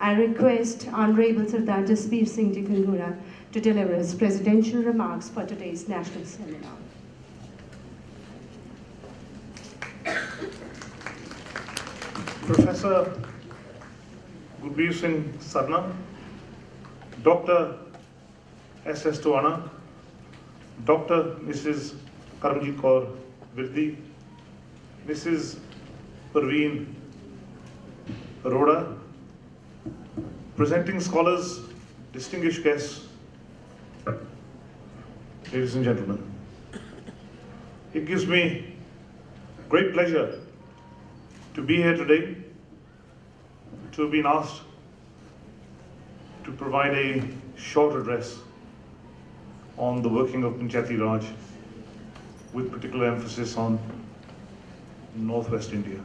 I request Honorable Sardar Jasbir Singh Ji Kangura to deliver his presidential remarks for today's national seminar. Professor Gurveer Singh Sarna, Dr. S.S. Toana, Dr. Mrs. Karamjit Kaur Virdi, Mrs. Parveen Arora, presenting scholars, distinguished guests, ladies and gentlemen. It gives me great pleasure to be here today, to have been asked to provide a short address on the working of Panchayati Raj, with particular emphasis on Northwest India.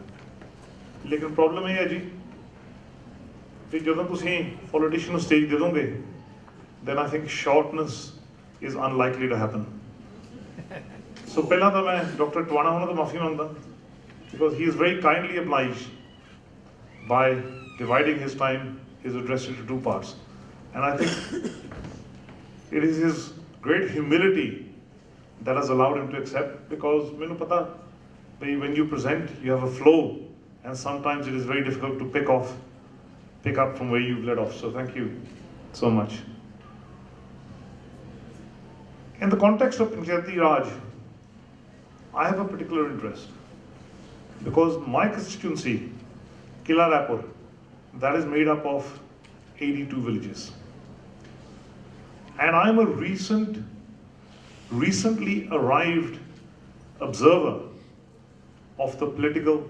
लेकिन problem ये है जी कि ਜਦੋਂ ਤੁਸੀਂ politician ਨੂੰ stage ਦੇ ਦੋਗੇ, then I think shortness is unlikely to happen. So ਪਹਿਲਾਂ ਤਾਂ ਮੈਂ Dr. Toana ਹੋਣਾ ਤੋਂ ਮਾਫੀ ਮੰਗਦਾ, because he is very kindly obliged by dividing his time, his address into two parts. And I think it is his great humility that has allowed him to accept, because ਮੈਨੂੰ ਪਤਾ that when you present, you have a flow, and sometimes it is very difficult to pick up from where you've led off. So thank you so much. In the context of Panchayati Raj, I have a particular interest, because my constituency, Kila Raipur, that is made up of 82 villages. And I'm a recently arrived observer of the political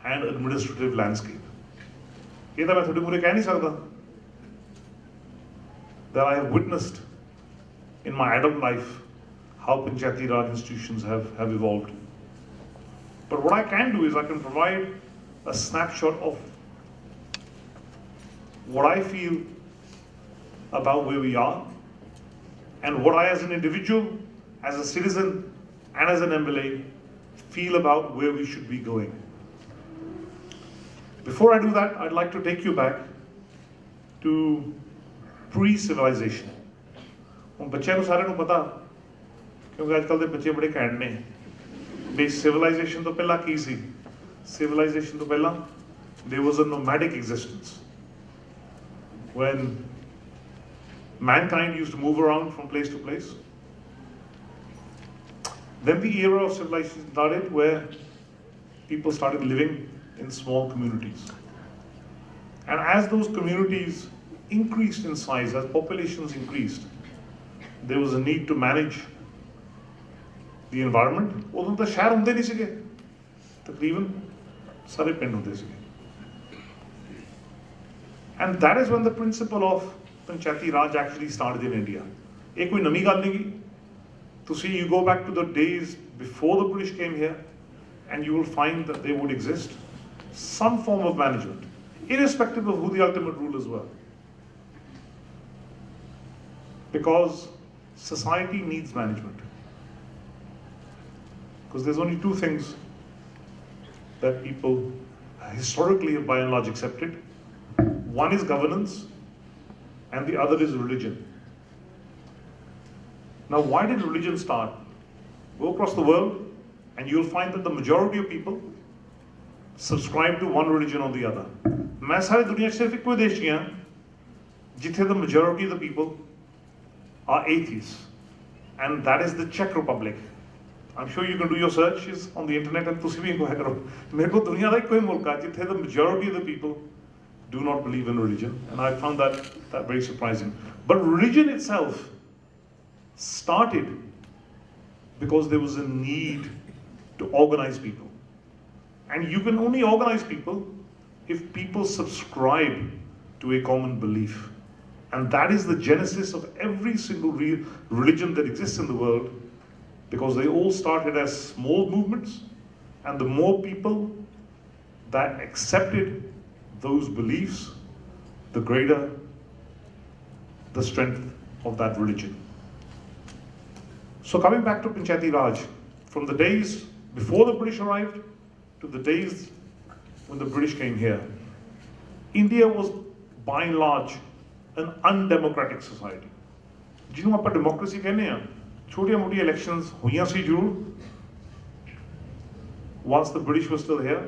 and administrative landscape. ये तो मैं थोड़ी मुझे कह नहीं सकता that I have witnessed in my adult life how Panchayati Raj institutions have evolved. But what I can do is I can provide a snapshot of what I feel about where we are, and what I as an individual, as a citizen, and as an MLA feel about where we should be going. Before I do that, I'd like to take you back to pre-civilization. ਹੁਣ ਬੱਚਿਆਂ ਨੂੰ ਸਾਰਿਆਂ ਨੂੰ ਪਤਾ, ਕਿਉਂਕਿ ਅੱਜ ਕੱਲ੍ਹ ਦੇ ਬੱਚੇ ਬੜੇ ਘੈਂਟ ਨੇ, ਵੀ civilization ਤੋਂ ਪਹਿਲਾਂ ਕੀ ਸੀ? Civilization ਤੋਂ ਪਹਿਲਾਂ there was a nomadic existence, when mankind used to move around from place to place. Then the era of civilization started, where people started living in small communities. And as those communities increased in size, as populations increased, there was a need to manage the environment. ਉਦੋਂ ਤਾਂ ਸ਼ਹਿਰ ਹੁੰਦੇ ਨਹੀਂ ਸੀਗੇ, ਤਕਰੀਬਨ ਸਾਰੇ ਪਿੰਡ ਹੁੰਦੇ ਸੀਗੇ. And that is when the principle of Panchayati Raj actually started in India. ਇਹ ਕੋਈ ਨਵੀਂ ਗੱਲ ਨਹੀਂ ਗੀ. ਤੁਸੀਂ you go back to the days before the British came here, and you will find that there would exist some form of management, irrespective of who the ultimate rulers were. Because society needs management. Because there's only two things that people historically have by and large accepted. One is governance, and the other is religion. Now, why did religion start? Go across the world, and you'll find that the majority of people subscribe to one religion or the other. मैं सारी दुनिया सिर्फ एक देश गया जिथे the majority of the people are atheists, and that is the Czech Republic. I'm sure you can do your searches on the internet and ਤੁਸੀਂ ਵੀ inquire ਕਰੋ. ਮੇਰੇ ਕੋਲ ਦੁਨੀਆ ਦਾ ਕੋਈ ਮੁਲਕ ਹੈ ਜਿਥੇ the majority of the people do not believe in religion, and I found that very surprising. But religion itself started because there was a need to organize people. And you can only organize people if people subscribe to a common belief. And that is the genesis of every single religion that exists in the world, because they all started as small movements, and the more people that accepted those beliefs, the greater the strength of that religion. So coming back to Panchayati Raj, from the days before the British arrived to the days when the British came here, India was by and large, an undemocratic society. ਜਿਹਨੂੰ ਆਪਾਂ democracy ਕਹਿੰਦੇ ਆ, ਛੋਟੀਆਂ ਮੋਟੀਆਂ elections ਹੋਈਆਂ ਸੀ ਜ਼ਰੂਰ, once the British were still here.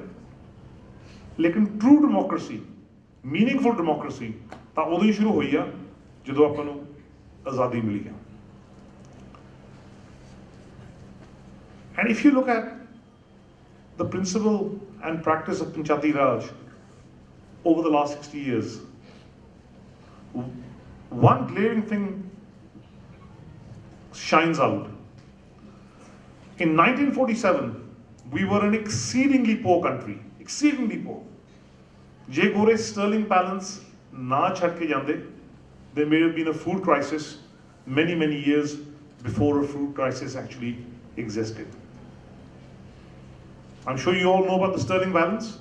ਲੇਕਿਨ true democracy, meaningful democracy, ਤਾਂ ਉਦੋਂ ਹੀ ਸ਼ੁਰੂ ਹੋਈ ਆ ਜਦੋਂ ਆਪਾਂ ਨੂੰ ਆਜ਼ਾਦੀ ਮਿਲੀ ਆ. And if you look at the principle and practice of Panchayati Raj over the last 60 years, one glaring thing shines out. In 1947, we were an exceedingly poor country, exceedingly poor. Je gore sterling balance na chhad ke jande, there may have been a food crisis many, many years before a food crisis actually existed. I'm sure you all know about the sterling balance.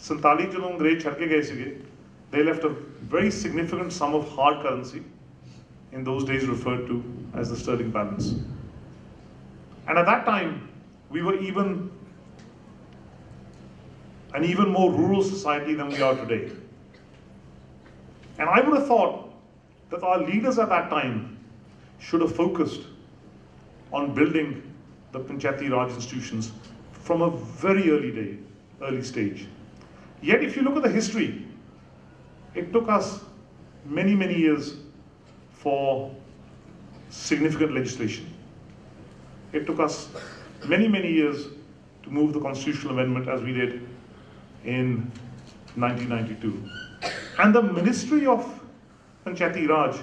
47 ਜਦੋਂ ਅੰਗਰੇਜ਼ ਛੱਡ ਕੇ ਗਏ ਸੀਗੇ, they left a very significant sum of hard currency, in those days referred to as the sterling balance. And at that time, we were an even more rural society than we are today. And I would have thought that our leaders at that time should have focused on building the Panchayati Raj institutions from a very early stage. Yet if you look at the history, it took us many, many years for significant legislation. It took us many, many years to move the constitutional amendment as we did in 1992. And the Ministry of Panchayati Raj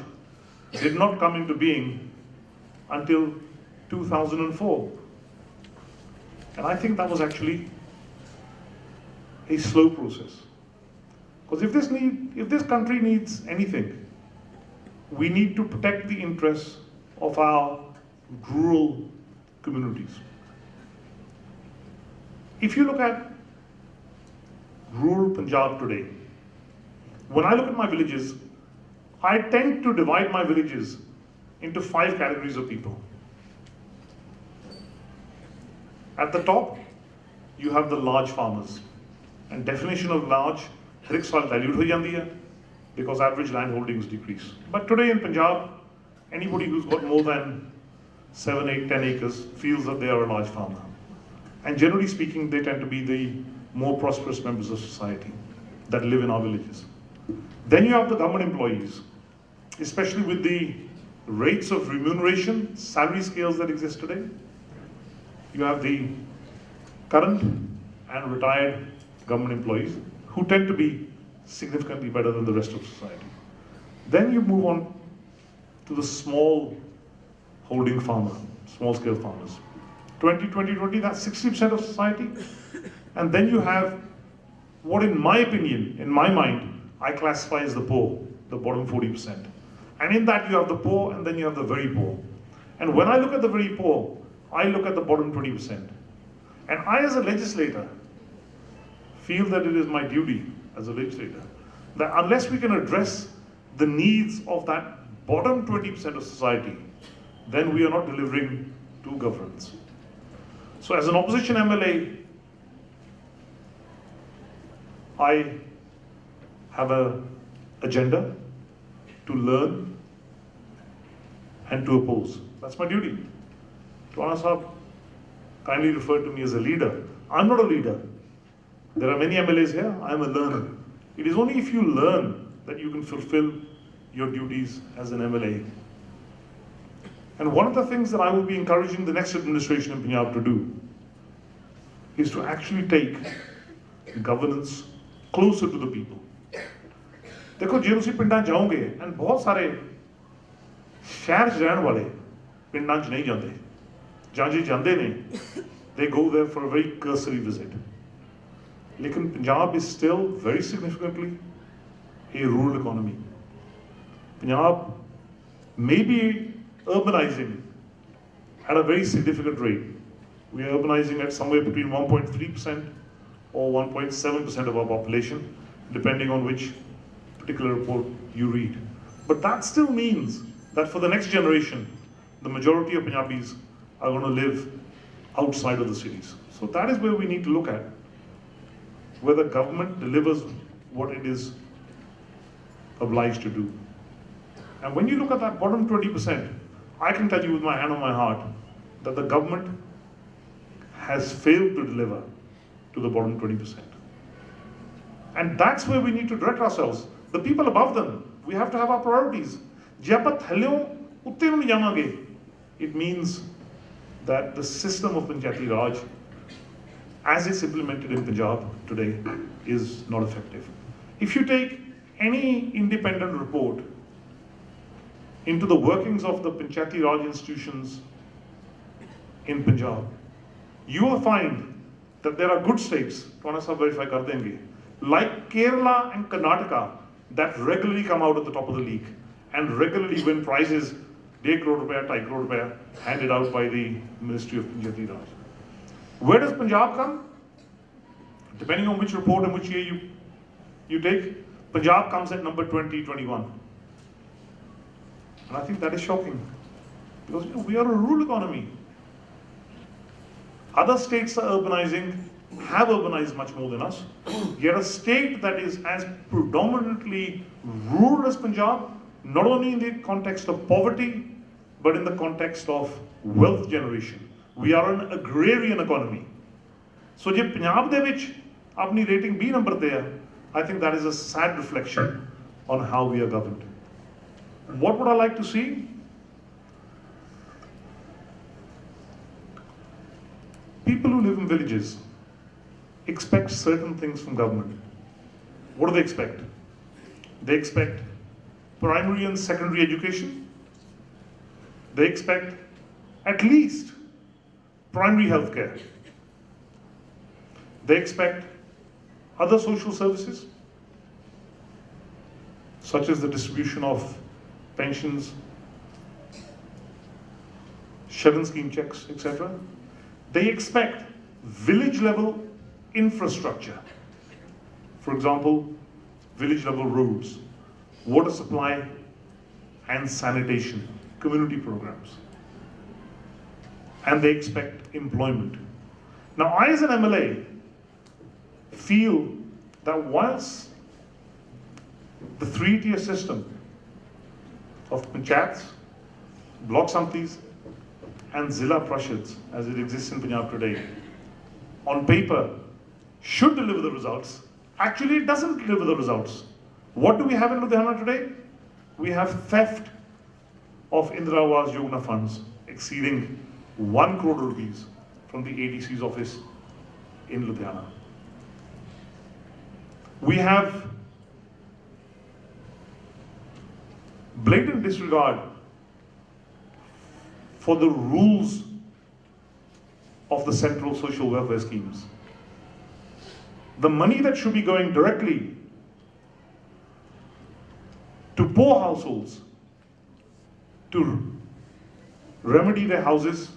did not come into being until 2004. And I think that was actually a slow process. Because if this country needs anything, we need to protect the interests of our rural communities. If you look at rural Punjab today, when I look at my villages, I tend to divide my villages into 5 categories of people. At the top, you have the large farmers. And definition of large, har ek saal dilute ho jandi hai because average land holdings decrease. But today in Punjab, anybody who's got more than 7, 8, 10 acres feels that they are a large farmer. And generally speaking, they tend to be the more prosperous members of society that live in our villages. Then you have the government employees, especially with the rates of remuneration, salary scales that exist today. You have the current and retired government employees who tend to be significantly better than the rest of society. Then you move on to the small holding farmer, small scale farmers. 20, that's 60% of society. And then you have what, in my opinion, in my mind, I classify as the poor, the bottom 40%. And in that you have the poor and then you have the very poor. And when I look at the very poor, I look at the bottom 20%. And I, as a legislator, feel that it is my duty as a legislator that unless we can address the needs of that bottom 20% of society, then we are not delivering true governance. So as an opposition MLA, I have an agenda to learn and to oppose. That's my duty. Rana Sahab kindly referred to me as a leader. I'm not a leader. There are many MLAs here. I'm a learner. It is only if you learn that you can fulfill your duties as an MLA. And one of the things that I will be encouraging the next administration in Punjab to do is to actually take governance closer to the people. देखो जे तुसीं पिंडां जाओगे and बहुत सारे शहर च रहण वाले पिंडां च नहीं जाते ਜਾਂ ਜੇ ਜਾਂਦੇ ਨੇ they go there for a very cursory visit. लेकिन Punjab is still very significantly a rural economy. Punjab may be urbanizing at a very significant rate. We are urbanizing at somewhere between 1.3% or 1.7% of our population, depending on which particular report you read. But that still means that for the next generation, the majority of Punjabis are going to live outside of the cities. So that is where we need to look at whether government delivers what it is obliged to do. And when you look at that bottom 20%, I can tell you with my hand on my heart that the government has failed to deliver to the bottom 20%. And that's where we need to direct ourselves. The people above them, we have to have our priorities. It means that the system of Panchayati Raj, as it's implemented in Punjab today, is not effective. If you take any independent report into the workings of the Panchayati Raj institutions in Punjab, you will find that there are good states, verify kar denge, like Kerala and Karnataka, that regularly come out at the top of the league and regularly win prizes, 1.5 crore rupees, 2.5 crore rupees, handed out by the Ministry of Panchayati Raj. Where does Punjab come? Depending on which report and which year you take, Punjab comes at number 20, 21. And I think that is shocking, because we are a rural economy. Other states are urbanizing, have urbanized much more than us. Yet a state that is as predominantly rural as Punjab, not only in the context of poverty, but in the context of wealth generation. We are an agrarian economy. So if Punjab de vich apni rating B number there, I think that is a sad reflection on how we are governed. What would I like to see? People who live in villages expect certain things from government. What do they expect? They expect primary and secondary education. They expect at least primary health care. They expect other social services, such as the distribution of pensions, Shravan scheme checks, etc. They expect village level infrastructure. For example, village level roads, water supply and sanitation, community programs. And they expect employment. Now, I as an MLA feel that whilst the 3-tier system of panchayats, block samtis and Zilla Parishads as it exists in Punjab today, on paper should deliver the results, actually it doesn't deliver the results. What do we have in Ludhiana today? We have theft of Indira Awas Yojana funds exceeding 1 crore rupees from the ADC's office in Ludhiana. We have blatant disregard for the rules of the central social welfare schemes. The money that should be going directly to poor households to remedy their houses,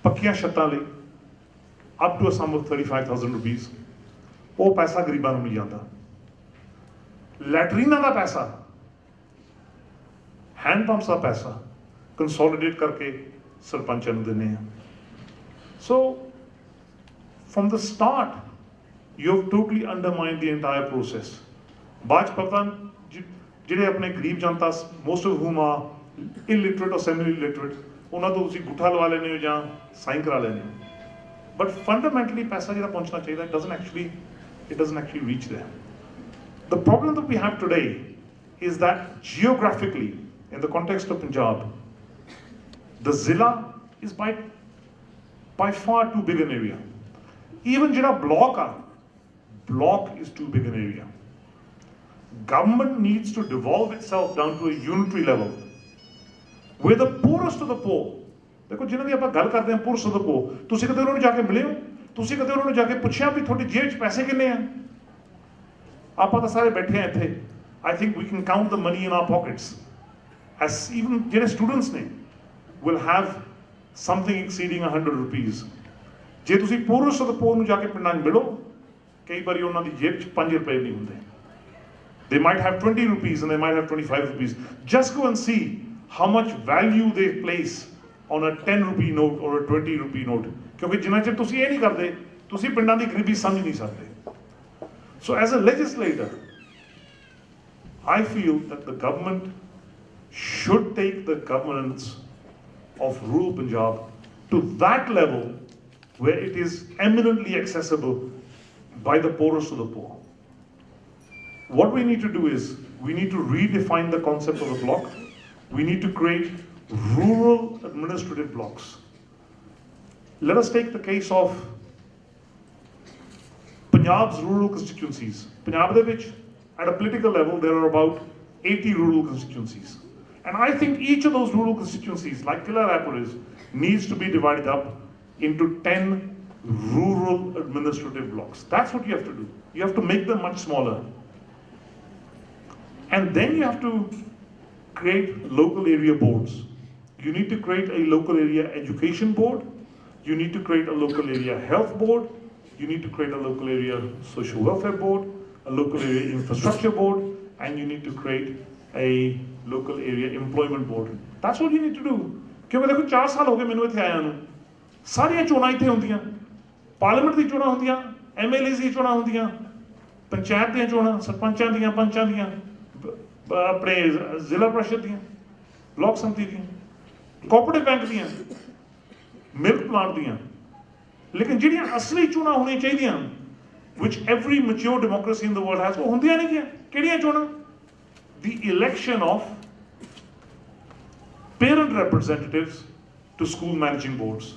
pakkiyan chhattan lai, up to a sum of 35,000 rupees, ਉਹ ਪੈਸਾ ਗਰੀਬਾਂ ਨੂੰ ਨਹੀਂ ਜਾਂਦਾ। ਲੈਟਰੀਨਾਂ ਦਾ ਪੈਸਾ, hand pumps ਦਾ ਪੈਸਾ consolidate ਕਰਕੇ ਸਰਪੰਚਾਂ ਨੂੰ ਦਿੰਦੇ ਆ। So from the start you have totally undermined the entire process. ਬਾਅਦ ਪਤਾ ਜਿਹੜੇ ਆਪਣੇ ਗਰੀਬ ਜਨਤਾ, most of whom are illiterate or semi-illiterate, ਉਹਨਾਂ ਤੋਂ ਤੁਸੀਂ ਗੁੱਠਾ ਲਵਾ ਲੈਂਦੇ ਹੋ ਜਾਂ ਸਾਈਨ ਕਰਾ ਲੈਂਦੇ ਹੋ। But fundamentally ਪੈਸਾ ਜਿਹੜਾ ਪਹੁੰਚਣਾ ਚਾਹੀਦਾ it doesn't actually reach there. The problem that we have today is that geographically, in the context of Punjab, the Zilla is by far too big an area. Even jada block is too big an area. Government needs to devolve itself down to a unitary level, where the poorest of the poor, देखो जिन्हां दी आपां गल करदे हां poorest of the poor, तुसीं कदे उन्हां नूं जाके मिले हो? ਤੁਸੀਂ ਕਦੇ ਉਹਨਾਂ ਨੂੰ ਜਾ ਕੇ ਪੁੱਛਿਆ ਵੀ ਤੁਹਾਡੀ ਜੇਬ 'ਚ ਪੈਸੇ ਕਿੰਨੇ ਆ? ਆਪਾਂ ਤਾਂ ਸਾਰੇ ਬੈਠੇ ਆ ਇੱਥੇ। I think we can count the money in our pockets. As even ਜਿਹੜੇ students ਨੇ will have something exceeding 100 rupees. ਜੇ ਤੁਸੀਂ poorest of the poor ਨੂੰ ਜਾ ਕੇ ਪਿੰਡਾਂ 'ਚ ਮਿਲੋ, ਕਈ ਵਾਰੀ ਉਹਨਾਂ ਦੀ ਜੇਬ 'ਚ 5 ਰੁਪਏ ਨਹੀਂ ਹੁੰਦੇ। They might have 20 rupees and they might have 25 rupees. Just go and see how much value they place on a 10 rupee note or a 20 rupee note. ਕਿਉਂਕਿ ਜਿੰਨਾ ਚਿਰ ਤੁਸੀਂ ਇਹ ਨਹੀਂ ਕਰਦੇ, ਤੁਸੀਂ ਪਿੰਡਾਂ ਦੀ ਗਰੀਬੀ ਸਮਝ ਨਹੀਂ ਸਕਦੇ। So as a legislator, I feel that the government should take the governance of rural Punjab to that level where it is eminently accessible by the poorest of the poor. What we need to do is, we need to redefine the concept of a block. We need to create rural administrative blocks. Let us take the case of Punjab's rural constituencies. Punjab de vich, at a political level, there are about 80 rural constituencies. And I think each of those rural constituencies, like Killa Raipur is, needs to be divided up into 10 rural administrative blocks. That's what you have to do. You have to make them much smaller. And then you have to create local area boards. You need to create a local area education board. You need to create a local area health board. You need to create a local area social welfare board, a local area infrastructure board, and you need to create a local area employment board. That's what you need to do. क्योंकि देखो 4 साल हो गए मैंने इत्थे आया नूं, सारियां चोणां इत्थे हुंदियां, पार्लियामेंट दी चोणां हुंदियां, MLAs दी चोणां हुंदियां, पंचायत दी चोणां, सरपंचां दियां, पंचां दियां, अपने जिला परिषद दियां, ब्लॉक समिति दियां, कोऑपरेटिव बैंक दियां, मिल्क प्लांट दियां, लेकिन जिहड़ियां असली चोणां होणियां चाहीदियां, which every mature democracy in the world has, वो हुंदियां नहीं कियां, किहड़ियां चोणां? The election of parent representatives to school managing boards.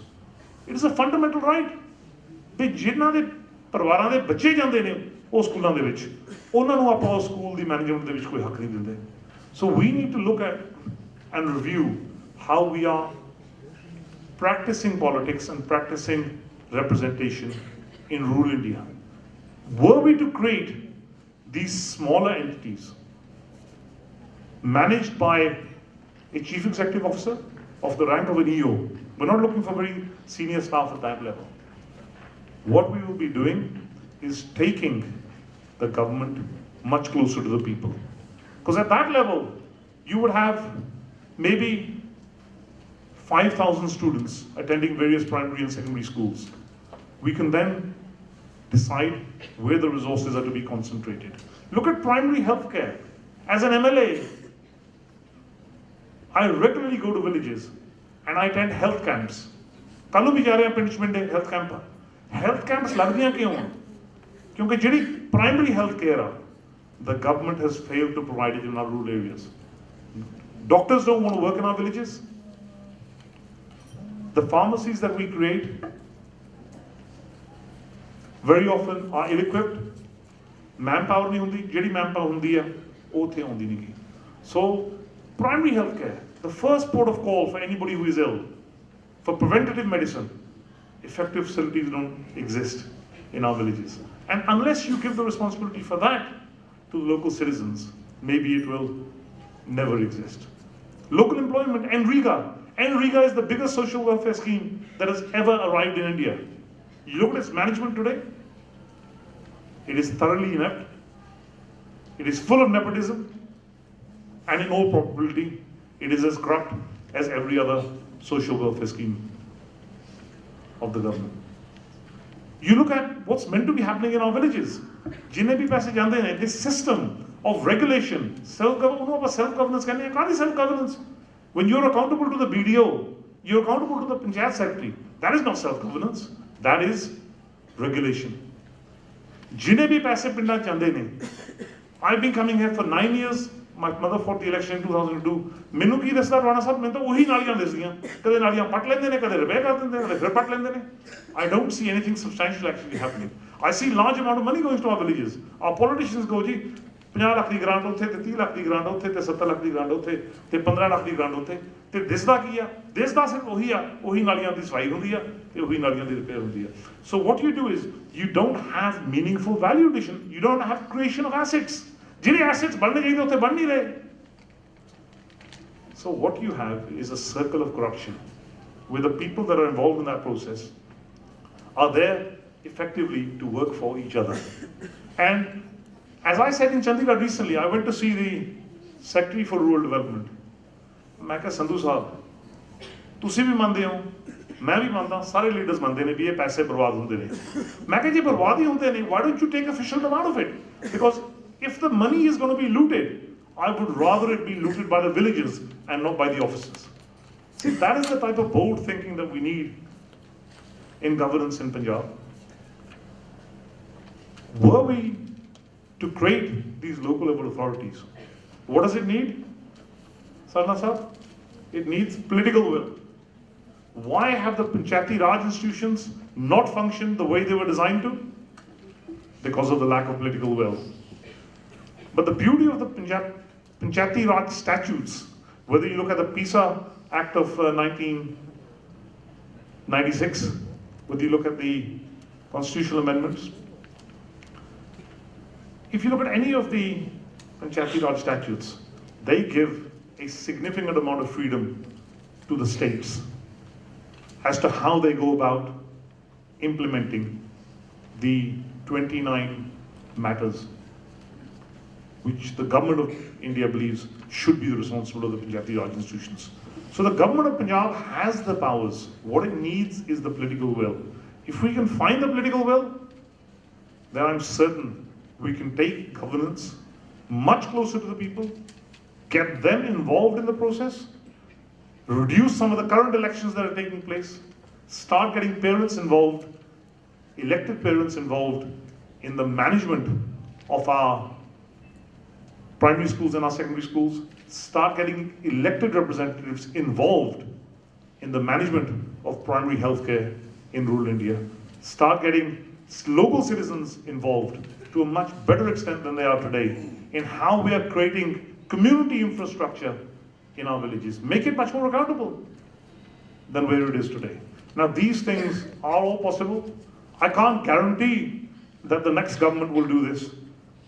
It is a fundamental right. ਵੀ ਜਿਨ੍ਹਾਂ ਦੇ ਪਰਿਵਾਰਾਂ ਦੇ ਬੱਚੇ ਜਾਂਦੇ ਨੇ ਉਹ ਸਕੂਲਾਂ ਦੇ ਵਿੱਚ, ਉਹਨਾਂ ਨੂੰ ਆਪਾਂ ਉਸ ਸਕੂਲ ਦੀ ਮੈਨੇਜਮੈਂਟ ਦੇ ਵਿੱਚ ਕੋਈ ਹੱਕ ਨਹੀਂ ਦਿੰਦੇ. So we need to look at and review how we are practicing politics and practicing representation in rural India. Were we to create these smaller entities managed by a chief executive officer of the rank of an EO, we're not looking for very senior staff at that level. What we will be doing is taking the government much closer to the people. Because at that level, you would have maybe 5,000 students attending various primary and secondary schools. We can then decide where the resources are to be concentrated. Look at primary health care. As an MLA, I regularly go to villages and I attend health camps. Kalu bhi ja rahe hain punishment day health camp. Health camps lagdiyan kyun hain? Kyunki jehdi primary health care the government has failed to provide it in our rural areas. Doctors don't want to work in our villages. The pharmacies that we create very often are ill-equipped. Manpower nahi hundi, jehdi manpower hundi hai, oh the hundi nahi. So, primary health care, the first port of call for anybody who is ill, for preventative medicine, effective facilities don't exist in our villages. And unless you give the responsibility for that to the local citizens, maybe it will never exist. Local employment, NREGA. NREGA is the biggest social welfare scheme that has ever arrived in India. You look at its management today, it is thoroughly inept, it is full of nepotism, and in all probability, it is as corrupt as every other social welfare scheme of the government. You look at what's meant to be happening in our villages. Jinne bhi paise jande hain, this system of regulation, self-governance, self-governance. When you're accountable to the BDO, you're accountable to the Panchayat Secretary. That is not self-governance, that is regulation. Jinne bhi paise pinda jande ne. I've been coming here for 9 years. My mother fought the election in 2002. ਮੈਨੂੰ ਕੀ ਦੱਸਦਾ ਰਾਣਾ ਸਾਹਿਬ, ਮੈਨੂੰ ਤਾਂ ਉਹੀ ਨਾਲੀਆਂ ਦਿਸਦੀਆਂ, ਕਦੇ ਨਾਲੀਆਂ ਪੱਟ ਲੈਂਦੇ ਨੇ, ਕਦੇ ਰਿਪੇਅਰ ਕਰ ਦਿੰਦੇ ਨੇ, ਕਦੇ ਫਿਰ ਪੱਟ ਲੈਂਦੇ ਨੇ. I don't see anything substantial actually happening. I see large amount of money going to our villages. Our politicians go ਜੀ 50 ਲੱਖ ਦੀ ਗ੍ਰਾਂਟ ਉੱਥੇ, ਤੇ 30 ਲੱਖ ਦੀ ਗ੍ਰਾਂਟ ਉੱਥੇ, ਤੇ 70 ਲੱਖ ਦੀ ਗ੍ਰਾਂਟ ਉੱਥੇ, ਤੇ 15 ਲੱਖ ਦੀ ਗ੍ਰਾਂਟ ਉੱਥੇ, ਤੇ ਦਿਸਦਾ ਕੀ ਆ? ਦਿਸਦਾ ਸਿਰਫ ਉਹੀ ਆ, ਉਹੀ ਨਾਲੀਆਂ ਦੀ ਸਫਾਈ ਹੁੰਦੀ ਆ, ਤੇ ਉਹੀ ਨਾਲੀਆਂ ਦੀ ਰਿਪੇਅਰ ਹੁੰਦੀ ਆ. So what you do is, you don't have meaningful value addition. You don't have creation of assets. ਜਿਹੜੇ assets ਬਣਨੇ ਚਾਹੀਦੇ ਉੱਥੇ ਬਣ ਨਹੀਂ ਰਹੇ. So what you have is a circle of corruption, where the people that are involved in that process are there effectively to work for each other. And as I said in Chandigarh recently, I went to see the Secretary for Rural Development. मैं कहा संधू साहब, तुसी भी मानते हो, मैं भी मानता, सारे लीडर्स मानते हैं भी ये पैसे बर्बाद होते हैं. मैं कहा जी बर्बाद ही होते हैं, why don't you take official demand of it? Because if the money is going to be looted, I would rather it be looted by the villagers and not by the officers. See, that is the type of bold thinking that we need in governance in Punjab. Were we to create these local level authorities, what does it need? Sarna Sahib, it needs political will. Why have the Panchayati Raj institutions not functioned the way they were designed to? Because of the lack of political will. But the beauty of the Panchayati Raj statutes, whether you look at the PISA Act of 1996, whether you look at the constitutional amendments, if you look at any of the Panchayati Raj statutes, they give a significant amount of freedom to the states as to how they go about implementing the 29 matters which the government of India believes should be the responsibility of the Panchayati Raj institutions. So the government of Punjab has the powers. What it needs is the political will. If we can find the political will, then I'm certain we can take governance much closer to the people, get them involved in the process, reduce some of the current elections that are taking place, start getting parents involved, elected parents involved in the management of our primary schools and our secondary schools, start getting elected representatives involved in the management of primary healthcare in rural India, start getting local citizens involved to a much better extent than they are today in how we are creating community infrastructure in our villages. Make it much more accountable than where it is today. Now these things are all possible. I can't guarantee that the next government will do this,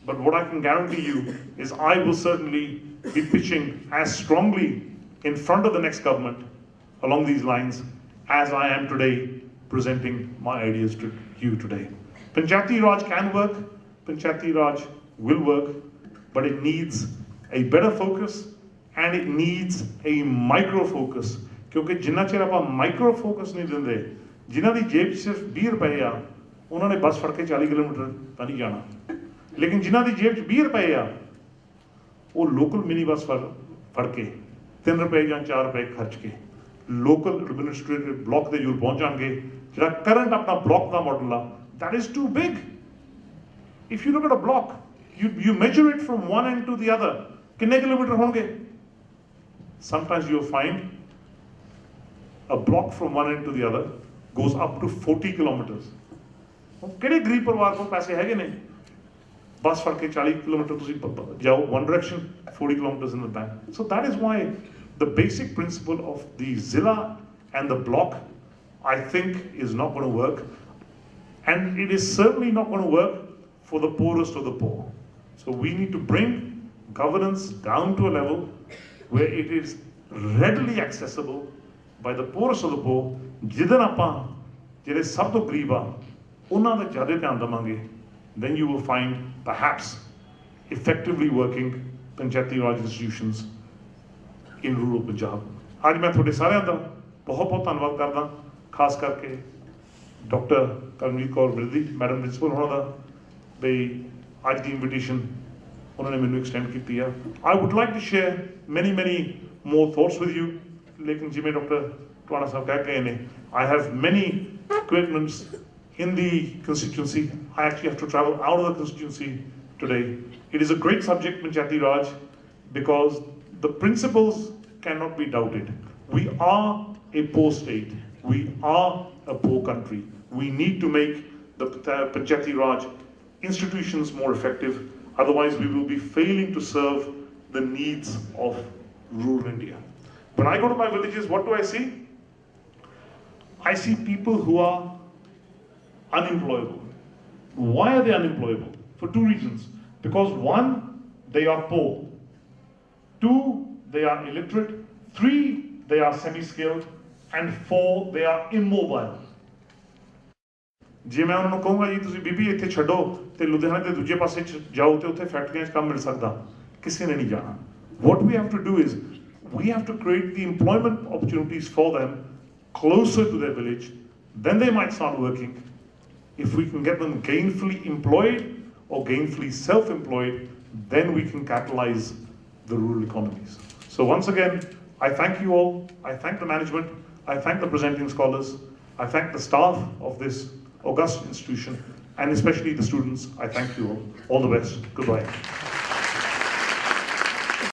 but what I can guarantee you is I will certainly be pitching as strongly in front of the next government along these lines as I am today presenting my ideas to you today. Panchayati Raj can work, Panchayati Raj will work, but it needs a better focus and it needs a micro focus. क्योंकि जिन्ना chair आपां micro focus नहीं दिंदे, जिन्हां दी जेब सिर्फ 20 रुपए आ, उन्हां ने बस फड़ के 40 किलोमीटर तां नहीं जाना, लेकिन जिन्हां दी जेब 20 रुपए आ, वो लोकल मिनी बस फड़ के 3 रुपए या 4 रुपए खर्च के लोकल एडमिनिस्ट्रेटिव ब्लॉक दे जरूर पहुंच जाएंगे. जिहड़ा करंट अपना ब्लॉक दा मॉडल आ, that is too big. If you look at a block, you measure it from one end to the other. कितने किलोमीटर होंगे? Sometimes you'll find a block from one end to the other goes up to 40 kilometers. किहड़े गरीब परिवार को पैसे हैगे ने? बस फड़ के 40 किलोमीटर तुसीं जाओ one direction, 40 kilometers in the back. So that is why the basic principle of the Zilla and the block, I think, is not going to work. And it is certainly not going to work for the poorest of the poor. So we need to bring governance down to a level where it is readily accessible by the poorest of the poor. Jidan apan jehde sab to gareeb a unhaं da zyada dhyan devange, then you will find perhaps effectively working Panchayati Raj institutions in rural Punjab. आज मैं थोड़े सारिਆਂ ਦਾ बहुत ਧੰਨਵਾਦ ਕਰਦਾ, ਖਾਸ ਕਰਕੇ doctor Karamjit Kaur Birdi madam principal ਹੋਣਾ ਦਾ ਬਈ ਅੱਜ ਦੀ ਇਨਵੀਟੇਸ਼ਨ ਉਹਨਾਂ ਨੇ ਮੈਨੂੰ ਐਕਸਟੈਂਡ ਕੀਤੀ ਆ. I would like to share many more thoughts with you, ਲੇਕਿਨ ਜਿਵੇਂ ਡਾਕਟਰ ਟਵਾਣਾ ਸਾਹਿਬ ਕਹਿ ਗਏ ਨੇ, I have many commitments in the constituency. I actually have to travel out of the constituency today. It is a great subject, Panchayati Raj, because the principles cannot be doubted. We are a poor state. We are a poor country. We need to make the Panchayati Raj institutions more effective. Otherwise, we will be failing to serve the needs of rural India. When I go to my villages, what do I see? I see people who are unemployable. Why are they unemployable? For two reasons. Because one, they are poor. Two, they are illiterate. Three, they are semi-skilled. And four, they are immobile. ਜੇ ਮੈਂ ਉਹਨਾਂ ਨੂੰ ਕਹੂੰਗਾ ਜੀ ਤੁਸੀਂ ਬੀਬੀ ਇੱਥੇ ਛੱਡੋ ਤੇ ਲੁਧਿਆਣੇ ਦੇ ਦੂਜੇ ਪਾਸੇ ਜਾਓ ਤੇ ਉੱਥੇ ਫੈਕਟਰੀਆਂ 'ਚ ਕੰਮ ਮਿਲ ਸਕਦਾ, ਕਿਸੇ ਨੇ ਨਹੀਂ ਜਾਣਾ. What we have to do is we have to create the employment opportunities for them closer to their village. Then they might start working. If we can get them gainfully employed or gainfully self-employed, then we can catalyze the rural economies. So once again, I thank you all, I thank the management, I thank the presenting scholars, I thank the staff of this august institution, and especially the students. I thank you all. All the best. Goodbye.